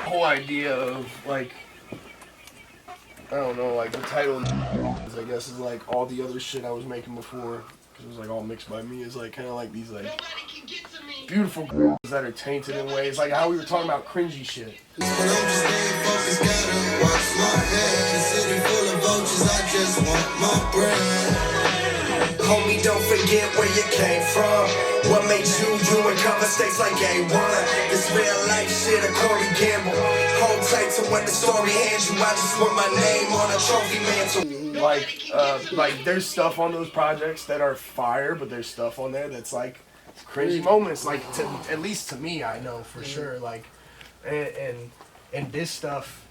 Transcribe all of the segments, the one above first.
Whole idea of like, I don't know, like the title is, I guess, is like all the other shit I was making before, because it was like all mixed by me, is like kind of like these like beautiful girls that are tainted in ways, like how we were talking about cringy shit. Homie, don't forget where you came from. What made you and cover states like A1. This real life shit, a Corey Gamble. Hold tight to when the story ends you. I just want my name on a trophy mantle. Like there's stuff on those projects that are fire, but there's stuff on there that's like cringy moments. Like at least to me, I know for sure. Like, and this stuff,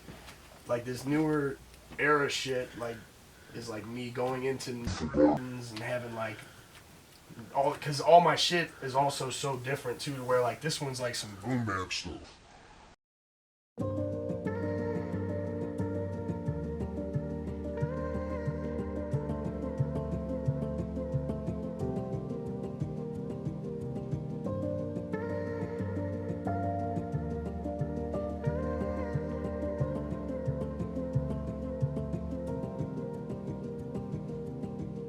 like this newer era shit, like is like me going into and having like all, because all my shit is also so different too, to where like this one's like some boom bap stuff.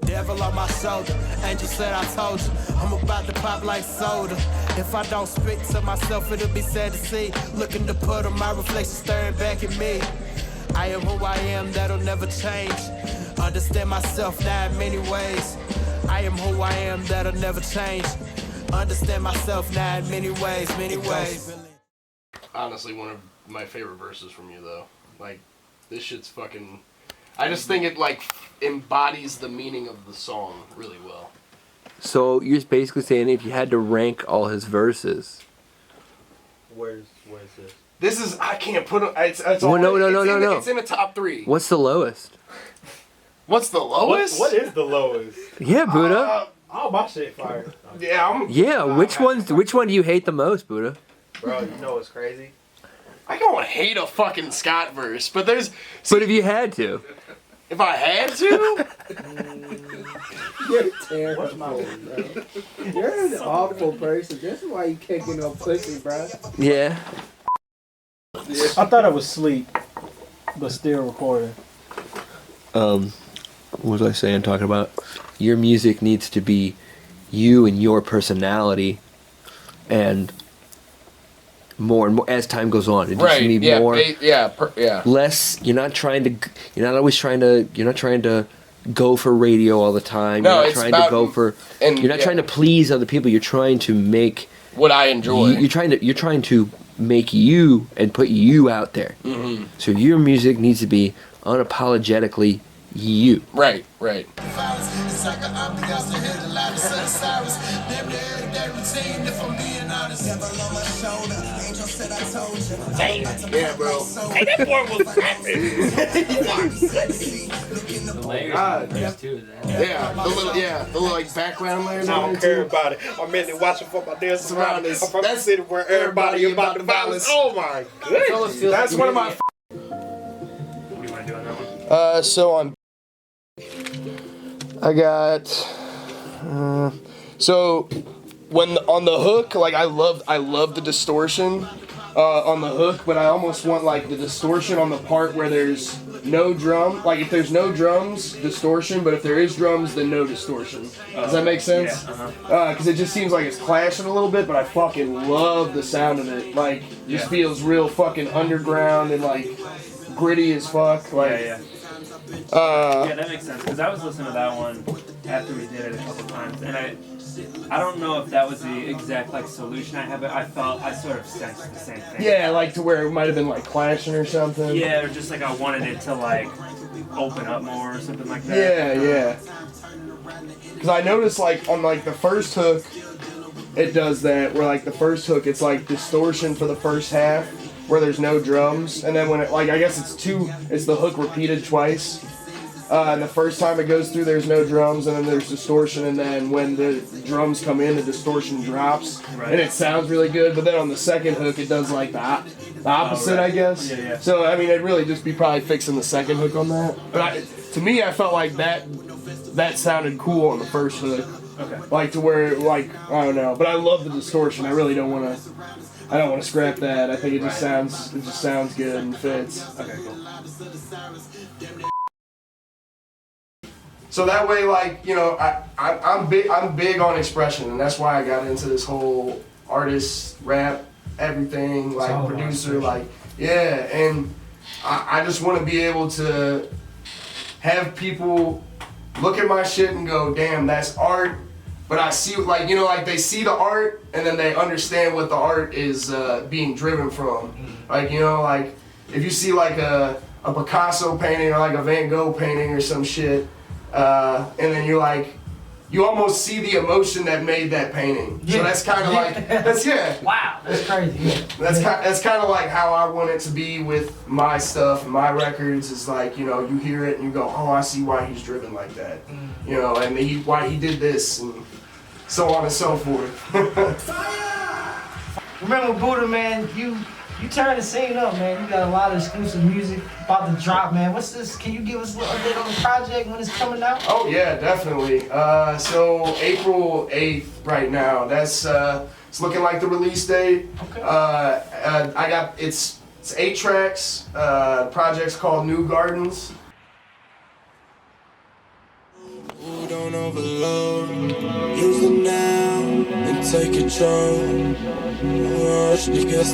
Devil on my shoulder, angel said I told you, I'm about to pop like soda. If I don't speak to myself, it'll be sad to see. Looking to put on my reflection, staring back at me. I am who I am, that'll never change. Understand myself now in many ways. I am who I am, that'll never change. Understand myself now in many ways, many ways. Honestly, one of my favorite verses from you, though. Like, this shit's fucking... I just think it, like, embodies the meaning of the song really well. So you're basically saying if you had to rank all his verses... Where's this? This is... I can't put it... It's well, no. It's in the top 3. What's the lowest? What's the lowest? What is the lowest? Yeah, Buddha. All my shit fire. Yeah, which one do you hate the most, Buddha? Bro, you know what's crazy? I don't hate a fucking Scott verse, but there's... But if you had to... If I had to? You're terrible, bro. You're an awful person. This is why you can't get no pussy, bro. Yeah. I thought I was asleep, but still recording. What was I saying? Talking about your music needs to be you and your personality, and more and more as time goes on. It just need more. Less. You're not always trying to go for radio all the time. No, you're not trying to please other people. You're trying to make what I enjoy. You're trying to make you and put you out there. Mm-hmm. So your music needs to be unapologetically you. Right. Yeah, bro. Hey, that boy was rapping. The layers too, The little like background layers. I don't care about it. I'm in there watching for my dear surroundings. I'm from the city where everybody about the violence. Oh my goodness. That's one of my... What do you want to do on that one? So I got... so when on the hook, like I love the distortion on the hook, but I almost want like the distortion on the part where there's no drum. Like if there's no drums, distortion, but if there is drums, then no distortion. Does that make sense? Yeah. Because it just seems like it's clashing a little bit, but I fucking love the sound of it. Like, it just feels real fucking underground and like gritty as fuck. Like, Yeah, that makes sense, because I was listening to that one after we did it a couple times, and I don't know if that was the exact like solution I had, but I sort of sensed the same thing. Yeah, like to where it might have been like clashing or something. Yeah, or just like I wanted it to like open up more or something like that. Yeah. Because I noticed like on like the first hook, it does that, where like the first hook it's like distortion for the first half where there's no drums, and then when it like I guess it's the hook repeated twice. And the first time it goes through, there's no drums, and then there's distortion, and then when the drums come in, the distortion drops, and it sounds really good. But then on the second hook, it does like the opposite, I guess. Yeah. So I mean, it'd really just be probably fixing the second hook on that. But to me, I felt like that that sounded cool on the first hook. Okay. Like to where, like, I don't know, but I love the distortion. I really don't want to. I don't want to scrap that. I think it just sounds good and fits. Okay, cool. So that way, like, you know, I'm big on expression, and that's why I got into this whole artist, rap, everything, like producer, like, yeah, and I just want to be able to have people look at my shit and go, damn, that's art. But I see, like, you know, like they see the art and then they understand what the art is being driven from. Like, you know, like if you see like a Picasso painting or like a Van Gogh painting or some shit, and then you're like, you almost see the emotion that made that painting. Yeah. So that's kind of like, that's, yeah. Wow, that's crazy. Yeah. That's kind of like how I want it to be with my stuff and my records. Is like, you know, you hear it and you go, oh, I see why he's driven like that. You know, and why he did this and so on and so forth. Remember, Buddha, man, you turn the scene up, man. You got a lot of exclusive music about to drop, man. What's this? Can you give us a little update on the project when it's coming out? Oh yeah, definitely. So April 8th right now. That's it's looking like the release date. Okay. I got it's 8 tracks. Project's called New Gardens. Don't overload. Use it now and take control. Rush the gas,